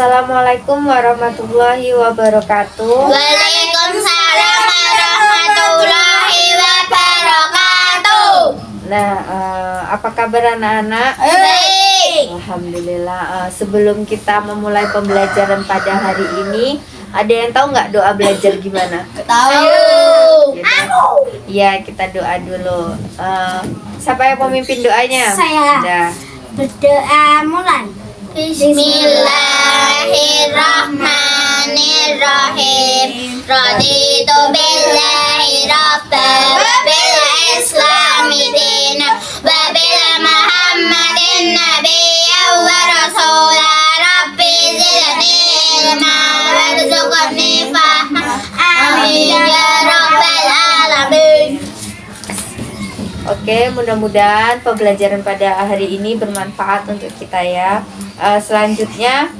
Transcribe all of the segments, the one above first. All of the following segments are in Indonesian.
Assalamualaikum warahmatullahi wabarakatuh. Waalaikumsalam warahmatullahi wabarakatuh. Nah, apa kabar anak-anak? Baik. Alhamdulillah. Sebelum kita memulai pembelajaran pada hari ini, ada yang tahu nggak doa belajar gimana? Tahu. Ya, kita doa dulu. Siapa yang memimpin doanya? Saya. Udah. Berdoa mulai. Bismillahirrahmanirrahim. Raditu billahi rabban wa bil islami dinan wa bil muhammadin nabiyyan wa rasula. Rabbi zidni ilma warzuqni fahma. Amin ya rabbal alamin. Oke, mudah-mudahan pembelajaran pada hari ini bermanfaat untuk kita ya. Selanjutnya,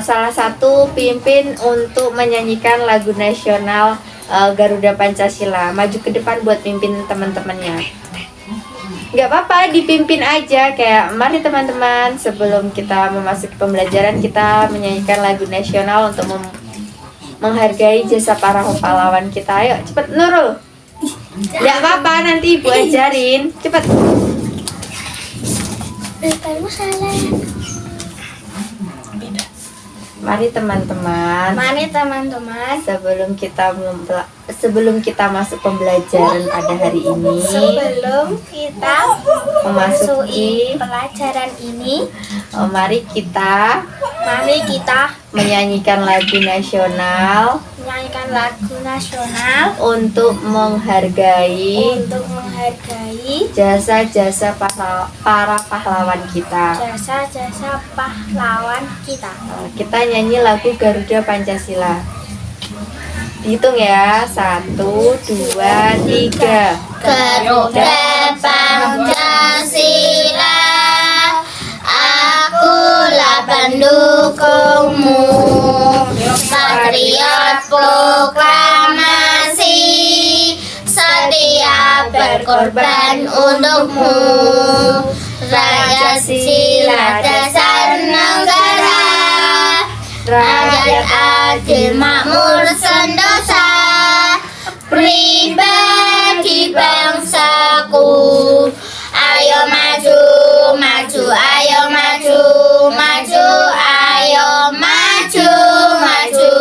salah satu pimpin untuk menyanyikan lagu nasional Garuda Pancasila. Maju ke depan buat pimpin teman-temannya. Nggak apa-apa, dipimpin aja. Kayak mari teman-teman, sebelum kita memasuki pembelajaran, kita menyanyikan lagu nasional untuk menghargai jasa para pahlawan kita. Ayo, cepet Nurul. Nggak apa-apa, nanti ibu ajarin. Cepet. Mari teman-teman. Sebelum kita masuk pembelajaran pada hari ini, Sebelum kita memasuki pelajaran ini, mari kita mari kita menyanyikan lagu nasional menyanyikan lagu nasional untuk menghargai untuk menghargai jasa-jasa para pahlawan kita. jasa-jasa pahlawan kita. Kita nyanyi lagu Garuda Pancasila. Dihitung ya, 1, 2, 3. Garuda Pancasila, akulah pendukungmu, patriot proklamasi, setia berkorban untukmu, Pancasila dasar negara, rakyat adil makmur sentosa, pribadi bangsaku. Ayo maju, maju, ayo maju, maju, ayo maju, maju.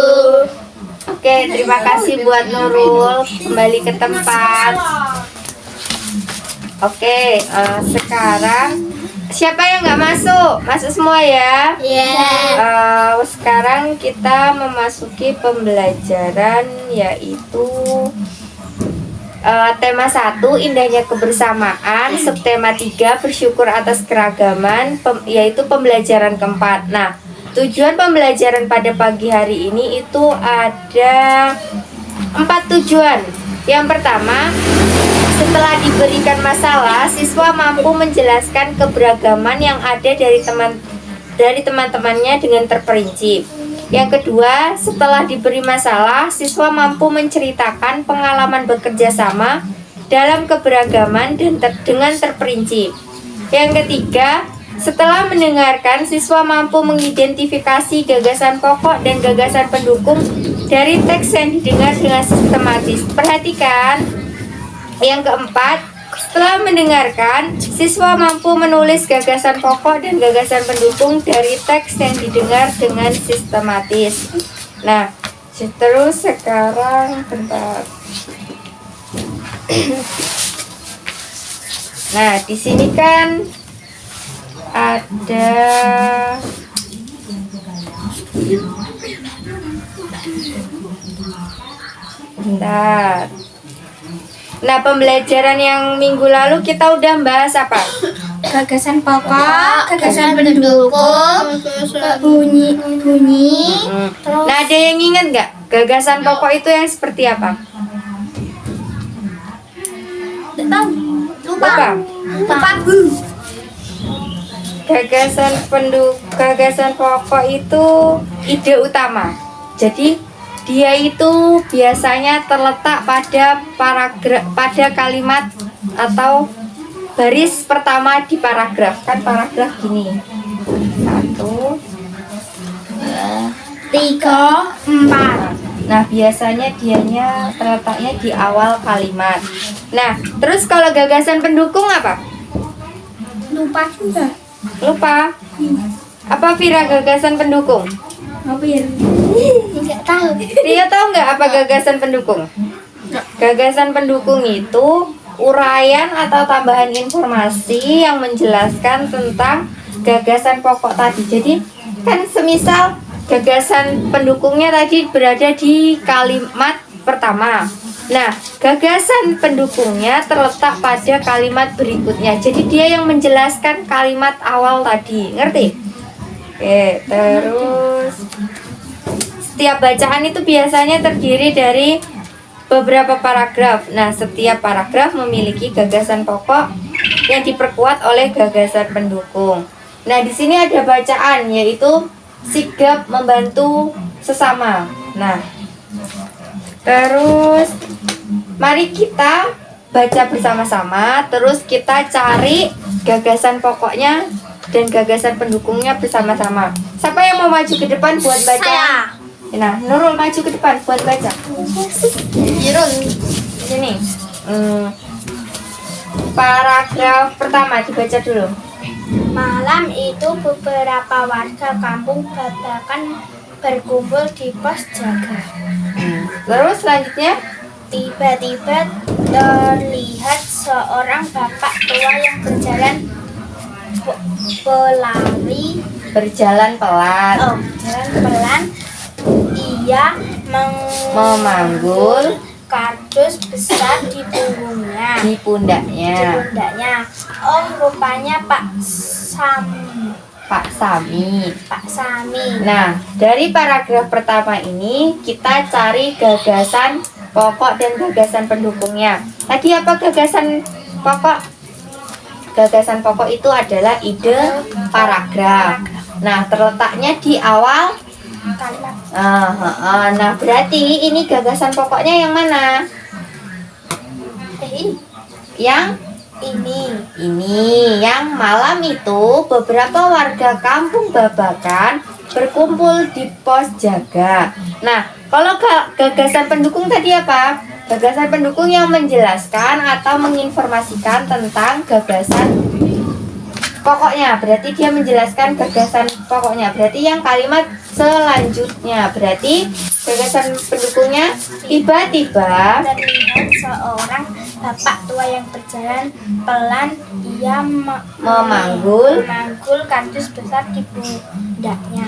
Oke, terima kasih buat Nurul. Kembali ke tempat. Oke, sekarang siapa yang nggak masuk? Masuk semua ya. Sekarang kita memasuki pembelajaran yaitu tema 1 indahnya kebersamaan, subtema 3 bersyukur atas keragaman, yaitu pembelajaran keempat. Nah, tujuan pembelajaran pada pagi hari ini itu ada 4 tujuan. Yang pertama, setelah diberikan masalah, siswa mampu menjelaskan keberagaman yang ada dari teman-temannya dengan terperinci. Yang kedua, setelah diberi masalah, siswa mampu menceritakan pengalaman bekerja sama dalam keberagaman dan dengan terperinci. Yang ketiga, setelah mendengarkan, siswa mampu mengidentifikasi gagasan pokok dan gagasan pendukung dari teks yang didengar dengan sistematis. Perhatikan. Yang keempat, setelah mendengarkan, siswa mampu menulis gagasan pokok dan gagasan pendukung dari teks yang didengar dengan sistematis. Nah, terus sekarang bentar. Nah, di sini kan ada bentar. Nah, pembelajaran yang minggu lalu kita udah bahas apa? Gagasan pokok, gagasan pendukung, bunyi. Terus Nah, ada yang ingat nggak? Gagasan pokok itu yang seperti apa? lupa. Gagasan pokok itu ide utama. Jadi dia itu biasanya terletak pada kalimat atau baris pertama di paragraf. Kan paragraf gini. 1, 3, 4. Nah, biasanya dianya terletaknya di awal kalimat. Nah, terus kalau gagasan pendukung apa? Lupa juga. Lupa. Apa Vira gagasan pendukung? Apa ya? Enggak tahu. Dia tahu nggak apa gagasan pendukung? Gagasan pendukung itu uraian atau tambahan informasi yang menjelaskan tentang gagasan pokok tadi. Jadi kan semisal gagasan pendukungnya tadi berada di kalimat pertama. Nah, gagasan pendukungnya terletak pada kalimat berikutnya. Jadi dia yang menjelaskan kalimat awal tadi. Ngerti? Oke, terus setiap bacaan itu biasanya terdiri dari beberapa paragraf. Nah, setiap paragraf memiliki gagasan pokok yang diperkuat oleh gagasan pendukung. Nah, di sini ada bacaan yaitu sigap membantu sesama. Nah, terus mari kita baca bersama-sama. Terus kita cari gagasan pokoknya dan gagasan pendukungnya bersama-sama. Siapa yang mau maju ke depan buat baca? Saya. Nah, Nurul maju ke depan buat baca. Irul. Sini. Paragraf pertama dibaca dulu. Malam itu beberapa warga kampung Babakan berkumpul di pos jaga. Terus selanjutnya Tiba-tiba terlihat seorang bapak tua yang berjalan pelan. berjalan pelan. Ia Memanggul kardus besar di punggungnya. di pundaknya. Oh, rupanya Pak Sami. Pak Sami. Nah, dari paragraf pertama ini kita cari gagasan pokok dan gagasan pendukungnya. Tadi apa gagasan pokok? Gagasan pokok itu adalah ide paragraf. Nah, terletaknya di awal Kalimat. Nah, berarti ini gagasan pokoknya yang mana? Yang ini yang malam itu beberapa warga kampung Babakan berkumpul di pos jaga. Nah, kalau gagasan pendukung tadi apa? Gagasan pendukung yang menjelaskan atau menginformasikan tentang gagasan pokoknya. Berarti dia menjelaskan gagasan pokoknya. Berarti yang kalimat selanjutnya. Berarti gagasan pendukungnya tiba-tiba Terlihat seorang bapak tua yang berjalan pelan. Ia memanggul. kardus besar di pundaknya.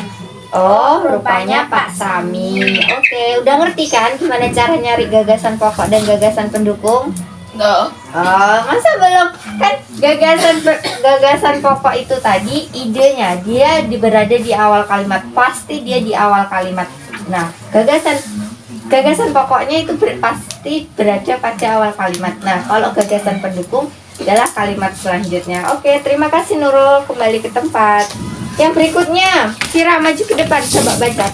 Oh, rupanya Pak Sami. Oke, udah ngerti kan gimana cara nyari gagasan pokok dan gagasan pendukung? No. Oh, masa belum? Kan gagasan pokok itu tadi idenya dia berada di awal kalimat. Pasti dia di awal kalimat. Nah, gagasan pokoknya itu pasti berada pada awal kalimat. Nah, kalau gagasan pendukung adalah kalimat selanjutnya. Oke, terima kasih Nurul. Kembali ke tempat. Yang berikutnya, Vira maju ke depan, coba baca.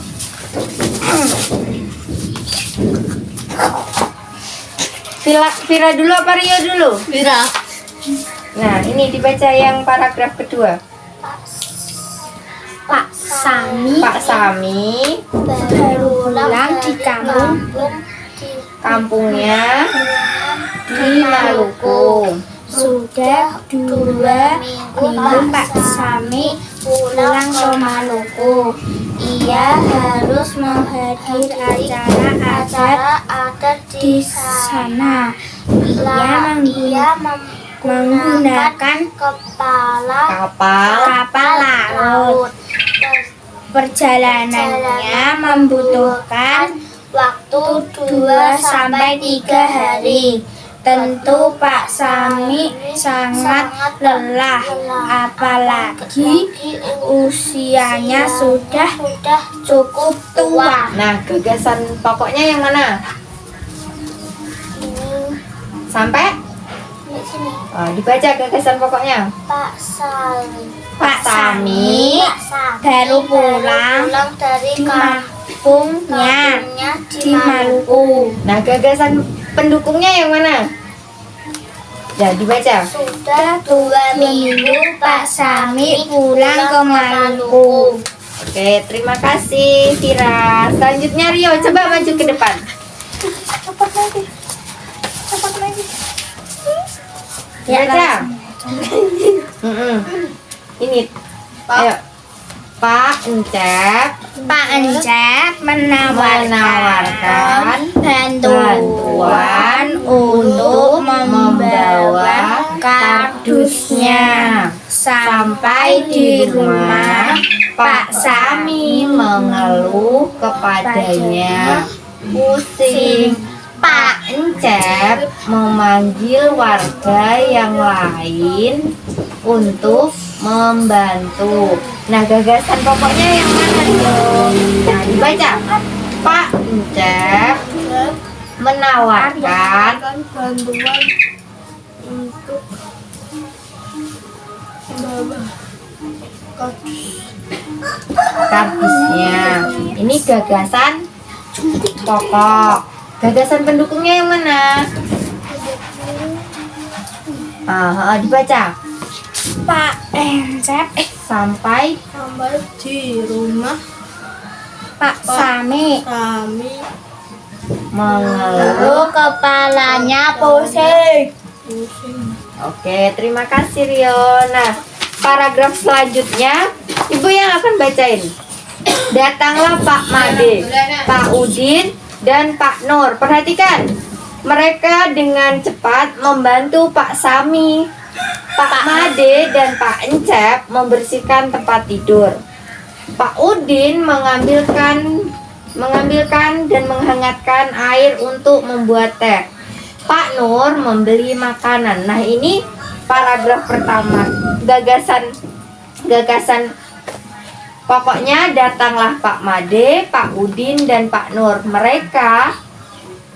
Vira dulu apa Rio dulu? Vira. Nah, ini dibaca yang paragraf kedua. Pak Sami berulang di kampungnya Di Maluku. Sudah 2 minggu Pak Sami pulang ke Maluku. Ia harus menghadiri acara adat di sana. Ia menggunakan kapal laut. Perjalanannya membutuhkan waktu 2-3 hari. Tentu Pak Sami sangat lelah, apalagi usianya sudah cukup tua. Nah, gagasan pokoknya yang mana? Sampai? Oh, dibaca gagasan pokoknya. Pak Sami baru pulang dari kampungnya di Maluku. Nah, gagasan pendukungnya yang mana? Ya, dibaca. Sudah 2 minggu Pak Sami pulang ke Maluku. Oke, terima kasih Vira. Selanjutnya Rio, coba maju ke depan. Cepat lagi. Cepat lagi. Baca. Ini. Ayo. Pak Encep Pak Encep menawarkan bantuan untuk membawa kardusnya. Sampai di rumah, Pak Sami mengeluh kepadanya. Pusing. Pak Encep memanggil warga yang lain untuk membantu. Nah, gagasan pokoknya yang mana dong? Nah, dibaca. Pak Encep menawarkan bantuan untuk kardusnya. Ini gagasan pokok. Gagasan pendukungnya yang mana? Dibaca. Pak Encep Sampai di rumah Pak Sami mengeluh. kepalanya pusing. Oke, terima kasih Rio. Nah, paragraf selanjutnya Ibu yang akan bacain. Datanglah Pak Made, Pak Udin, dan Pak Nur. Perhatikan, mereka dengan cepat membantu Pak Sami. Pak Made dan Pak Encep membersihkan tempat tidur. Pak Udin mengambilkan dan menghangatkan air untuk membuat teh. Pak Nur membeli makanan. Nah, ini paragraf pertama. Gagasan pokoknya datanglah Pak Made, Pak Udin, dan Pak Nur. Mereka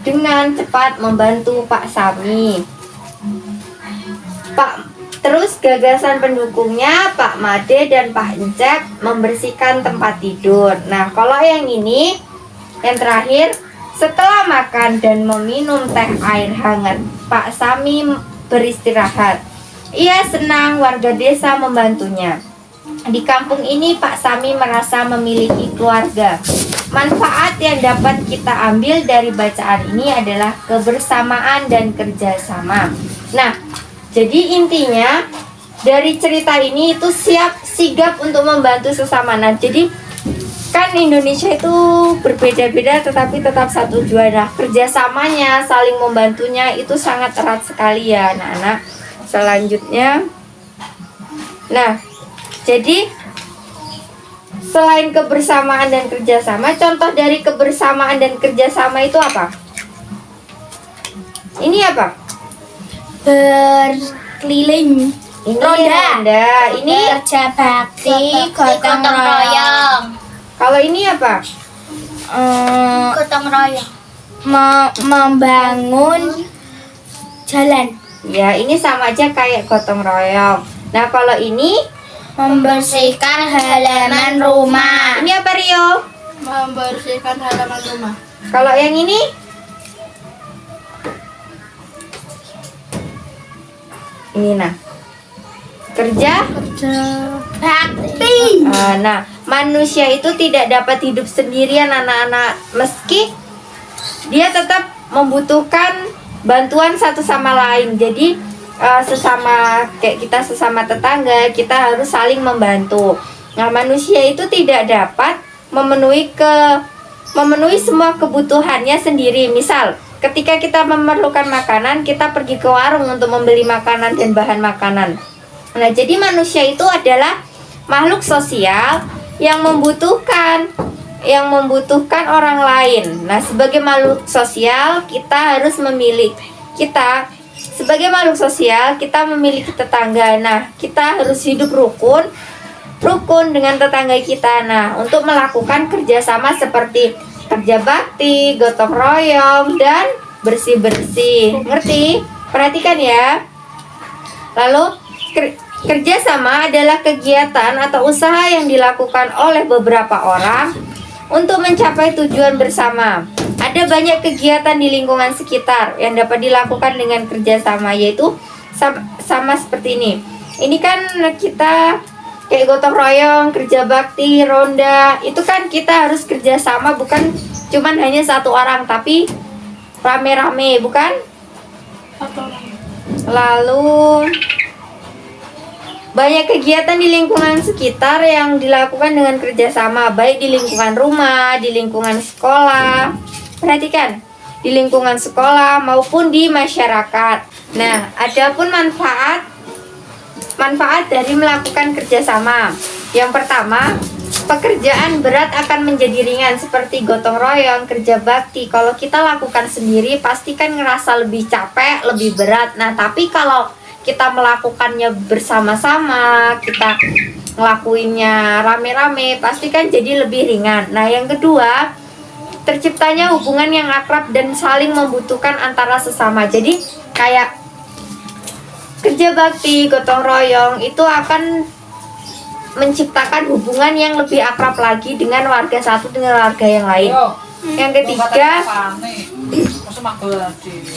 dengan cepat membantu Pak Sami. Terus gagasan pendukungnya Pak Made dan Pak Encep membersihkan tempat tidur. Nah, kalau yang ini, yang terakhir, setelah makan dan meminum teh air hangat, Pak Sami beristirahat. Ia senang warga desa membantunya. Di kampung ini Pak Sami merasa memiliki keluarga. Manfaat yang dapat kita ambil dari bacaan ini adalah kebersamaan dan kerjasama. Nah, jadi intinya dari cerita ini itu sigap untuk membantu sesama. Nah, jadi kan Indonesia itu berbeda-beda tetapi tetap satu tujuan. Nah, kerjasamanya, saling membantunya itu sangat erat sekali ya anak-anak. Selanjutnya, nah, jadi selain kebersamaan dan kerjasama, contoh dari kebersamaan dan kerjasama itu apa? Ini apa? Berkeliling. Ini Ronda. Ini Kerja bakti, gotong royong. kalau ini apa? Gotong royong. Membangun jalan. Ya, ini sama aja kayak gotong royong. Nah, kalau ini Membersihkan halaman rumah. ini apa Rio? Membersihkan halaman rumah. Kalau yang ini? Ini nah. Kerja bakti. Nah, manusia itu tidak dapat hidup sendirian anak-anak, meski dia tetap membutuhkan bantuan satu sama lain. Jadi sesama kayak kita sesama tetangga, kita harus saling membantu. Nah, manusia itu tidak dapat memenuhi semua kebutuhannya sendiri. Misal, ketika kita memerlukan makanan, kita pergi ke warung untuk membeli makanan dan bahan makanan. Nah, jadi manusia itu adalah makhluk sosial yang membutuhkan orang lain. Nah, sebagai makhluk sosial, sebagai makhluk sosial, kita memiliki tetangga. Nah, kita harus hidup rukun dengan tetangga kita. Nah, untuk melakukan kerjasama seperti kerja bakti, gotong royong, dan bersih-bersih. Ngerti? Perhatikan ya. Lalu, kerjasama adalah kegiatan atau usaha yang dilakukan oleh beberapa orang untuk mencapai tujuan bersama. Ada banyak kegiatan di lingkungan sekitar yang dapat dilakukan dengan kerjasama, yaitu sama seperti ini. Ini kan kita kayak gotong royong, kerja bakti, ronda, itu kan kita harus kerja sama, bukan cuman hanya satu orang tapi rame-rame, bukan? Lalu banyak kegiatan di lingkungan sekitar yang dilakukan dengan kerjasama, baik di lingkungan rumah, di lingkungan sekolah. Perhatikan, di lingkungan sekolah maupun di masyarakat. Nah, adapun manfaat dari melakukan kerjasama. Yang pertama, pekerjaan berat akan menjadi ringan seperti gotong royong, kerja bakti. Kalau kita lakukan sendiri, pasti kan ngerasa lebih capek, lebih berat. Nah, tapi kalau kita melakukannya bersama-sama, kita ngelakuinnya rame-rame, pasti kan jadi lebih ringan. Nah, yang kedua, terciptanya hubungan yang akrab dan saling membutuhkan antara sesama. Jadi kayak kerja bakti, gotong royong itu akan menciptakan hubungan yang lebih akrab lagi dengan warga satu dengan warga yang lain.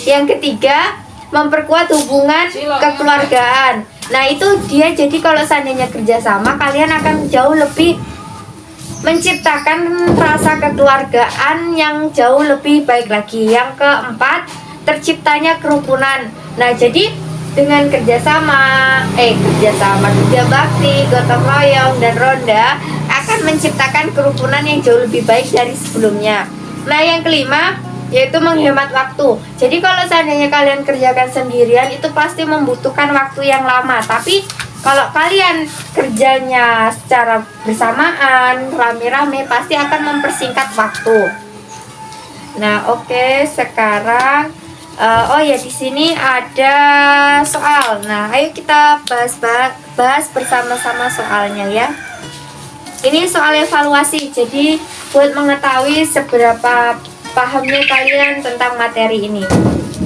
Yang ketiga, memperkuat hubungan kekeluargaan. Nah, itu dia, jadi kalau seandainya kerjasama, kalian akan jauh lebih menciptakan rasa kekeluargaan yang jauh lebih baik lagi. Yang keempat, terciptanya kerukunan. Nah, jadi dengan kerja bakti, gotong royong, dan ronda akan menciptakan kerukunan yang jauh lebih baik dari sebelumnya. Nah, yang kelima yaitu menghemat waktu. Jadi kalau seandainya kalian kerjakan sendirian, itu pasti membutuhkan waktu yang lama. Tapi kalau kalian kerjanya secara bersamaan, rame-rame, pasti akan mempersingkat waktu. Nah, oke, sekarang oh ya, di sini ada soal. Nah, ayo kita bahas bersama-sama soalnya ya. Ini soal evaluasi. Jadi buat mengetahui seberapa pahamnya kalian tentang materi ini.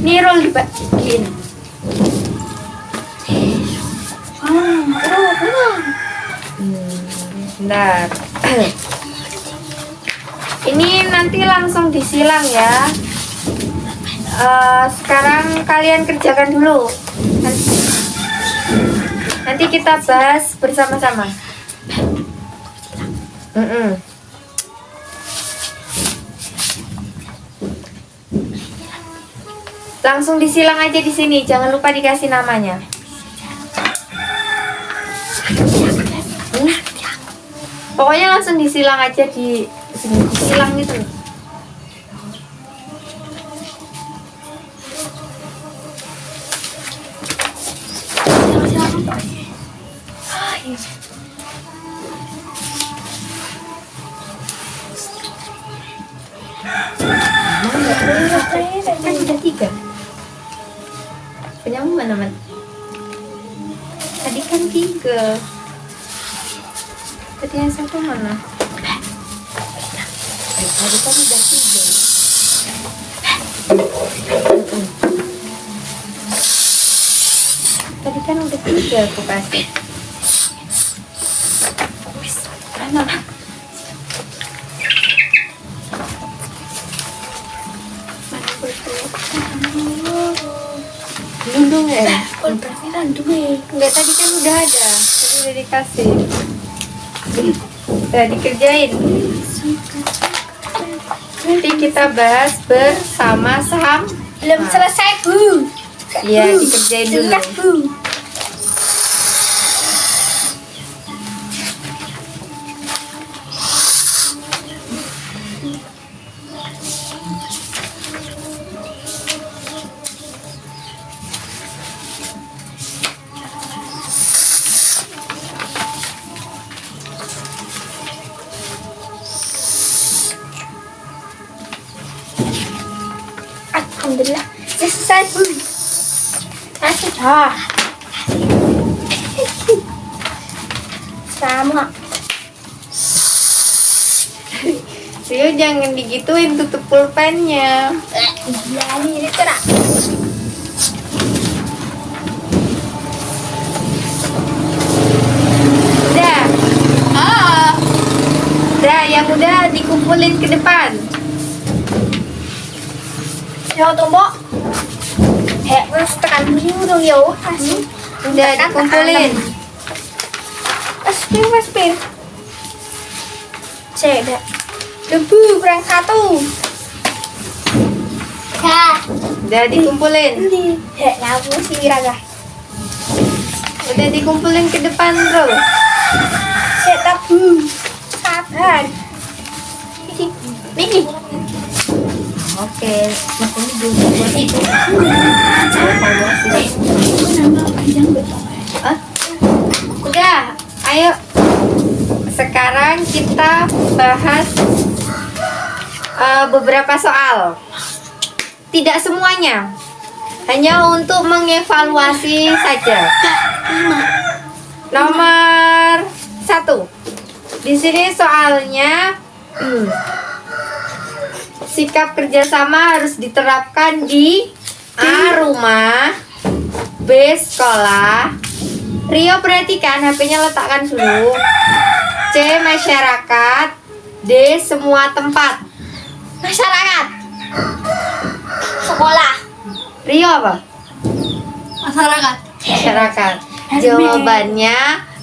Ini roll dibagiin. Bentar. Ini nanti langsung disilang ya. Sekarang kalian kerjakan dulu. Nanti kita bahas bersama-sama. Langsung disilang aja di sini, jangan lupa dikasih namanya. Pokoknya langsung disilang aja di sini, disilang gitu. Kan udah 3. Punyamu mana, Man? Tadi kan 3. Tadi yang satu mana? Tadi kan udah 3. Tadi kan udah 3 aku kasih. Mana? Lundung ya? Enggak, tadi kan udah ada. Tadi udah dikasih. Udah dikerjain. Nanti kita bahas bersama-sama. Belum selesai, Bu. Iya, dikerjain dulu. Bu. Alhamdulillah selesai, Bu. Sudah. Sama. Rio jangan digituin, tutup pulpennya. Iya, ini cerah. Udah. Udah, yang udah dikumpulin ke depan. Yo, tunggu. Terus tekan dulu dong, yo. Kasih. Udah dikumpulin. Pir. Cek, debu kurang 1. Ya. Udah dikumpulin. Ngapu sih raga. Udah dikumpulin ke depan, Bro. Cek tabu. Sabar. Ini. Oke, makanya dulu buat itu. Hah? Udah, ayo. Sekarang kita bahas beberapa soal. Tidak semuanya, hanya untuk mengevaluasi saja. Nomor 1. Di sini soalnya sikap kerjasama harus diterapkan di A. Rumah, B. Sekolah. Rio perhatikan, HP-nya letakkan dulu. C. Masyarakat. D. Semua tempat. Masyarakat. Sekolah. Rio apa? Masyarakat. Masyarakat. Jawabannya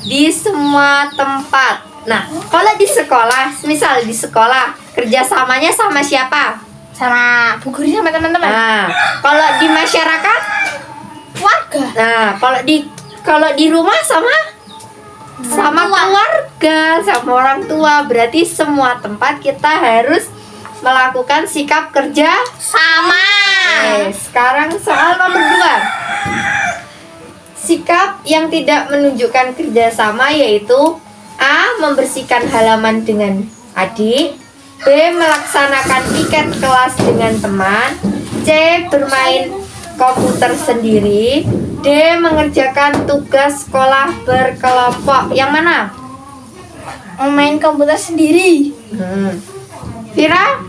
di semua tempat. Nah, kalau di sekolah, misal di sekolah, kerjasamanya sama siapa? Sama bu guru sama teman-teman. Nah, kalau di masyarakat, Warga. nah kalau di rumah sama keluarga, sama orang tua. Berarti semua tempat kita harus melakukan sikap kerja Sama. Sekarang soal nomor 2. Sikap yang tidak menunjukkan kerjasama yaitu A. Membersihkan halaman dengan adik, B. Melaksanakan piket kelas dengan teman, C. Bermain komputer sendiri, D. Mengerjakan tugas sekolah berkelompok. Yang mana? Main komputer sendiri. Vira?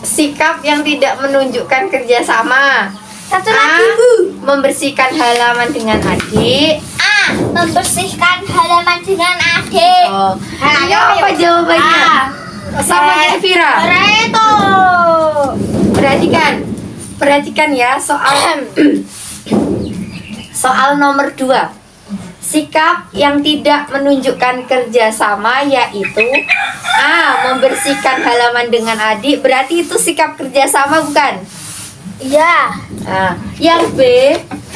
Sikap yang tidak menunjukkan kerjasama. Satu A. lagi bu. Membersihkan halaman dengan adik. A. Membersihkan halaman dengan adik. Oh, Ayo, apa jawabannya? Sama kayak Vira. Reto. Perhatikan ya soal nomor 2. Sikap yang tidak menunjukkan kerjasama yaitu A. Membersihkan halaman dengan adik. Berarti itu sikap kerjasama bukan? Iya. Nah, yang B.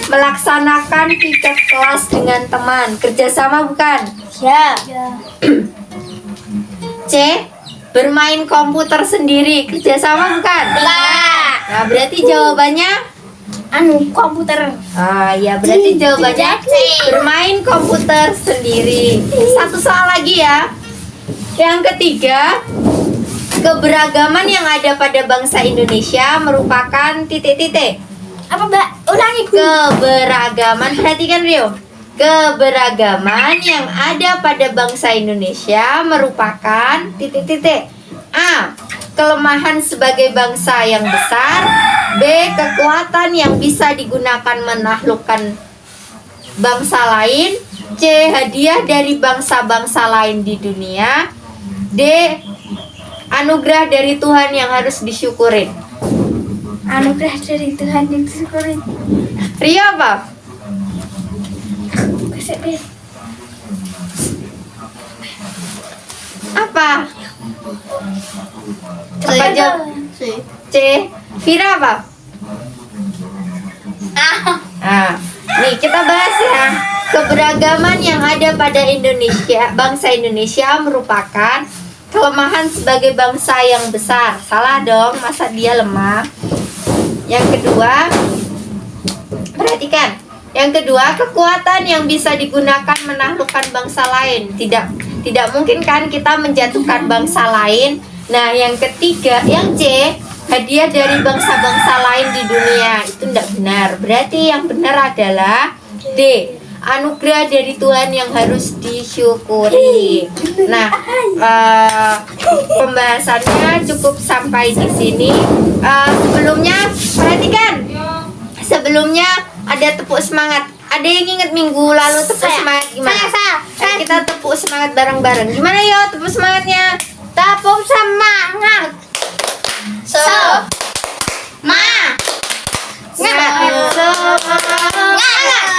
Melaksanakan piket kelas dengan teman. Kerjasama bukan? Ya. C. Bermain komputer sendiri. Kerjasama bukan? Lah. Nah, berarti jawabannya Komputer. ya berarti jawabannya C. bermain komputer sendiri. Satu soal lagi ya. Yang ketiga, keberagaman yang ada pada bangsa Indonesia merupakan titik-titik. Apa mbak? Ulangi bu. Keberagaman, perhatikan Rio. Keberagaman yang ada pada bangsa Indonesia merupakan titik-titik. A. Kelemahan sebagai bangsa yang besar. B. Kekuatan yang bisa digunakan menaklukkan bangsa lain. C. Hadiah dari bangsa-bangsa lain di dunia. D. Anugerah dari Tuhan yang harus disyukurin. Anugerah dari Tuhan yang disyukurin. Rio apa? Apa? Apa jawab? C. Vira apa? Nih kita bahas ya. Keberagaman yang ada pada Indonesia, bangsa Indonesia merupakan kelemahan sebagai bangsa yang besar. Salah dong, masa dia lemah? Yang kedua, perhatikan. Yang kedua, kekuatan yang bisa digunakan menaklukkan bangsa lain. Tidak mungkin kan kita menjatuhkan bangsa lain. Nah, yang ketiga, yang C, hadiah dari bangsa-bangsa lain di dunia. Itu tidak benar. Berarti yang benar adalah D, anugerah dari Tuhan yang harus disyukuri. Nah, pembahasannya cukup sampai di sini. Sebelumnya, perhatikan. Sebelumnya ada tepuk semangat. Ada yang ingat minggu lalu tepuk semangat gimana? Saya. Kita tepuk semangat bareng-bareng. Gimana yo tepuk semangatnya? Tepuk semangat.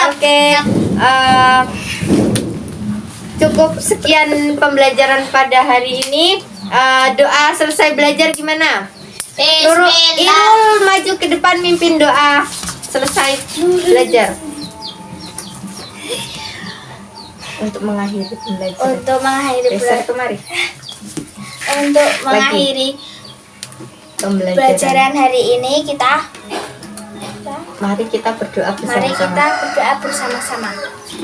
Oke, cukup sekian pembelajaran pada hari ini. Doa selesai belajar gimana? Irul maju ke depan mimpin doa selesai belajar. Untuk mengakhiri pembelajaran. Untuk mengakhiri Geser kemari. untuk mengakhiri pelajaran hari ini Mari kita berdoa mari bersama-sama. kita berdoa bersama-sama.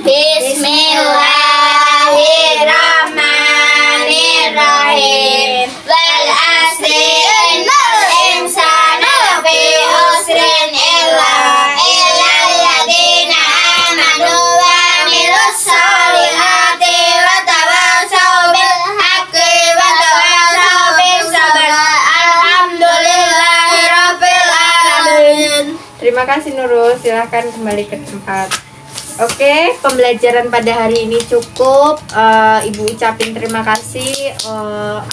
Bismillahirrahmanirrahim. Wal asri innal insana lafi khusrin illa alladziina aamanu wa 'amilus sholihati wa tawassaw bil haqqi wa tawassaw bis sabr. Alhamdulillahirabbil alamin. Terima kasih Nurul, silahkan kembali ke tempat. Oke, pembelajaran pada hari ini cukup. Ibu ucapin terima kasih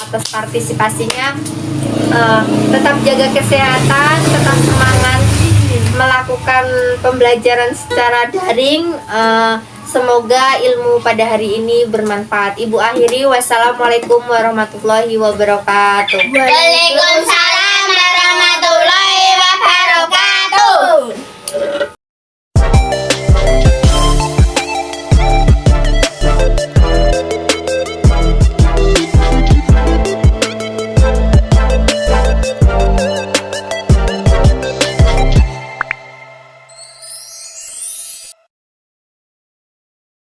atas partisipasinya. Tetap jaga kesehatan, tetap semangat melakukan pembelajaran secara daring. Semoga ilmu pada hari ini bermanfaat. Ibu akhiri, wassalamualaikum warahmatullahi wabarakatuh. Waalaikumsalam.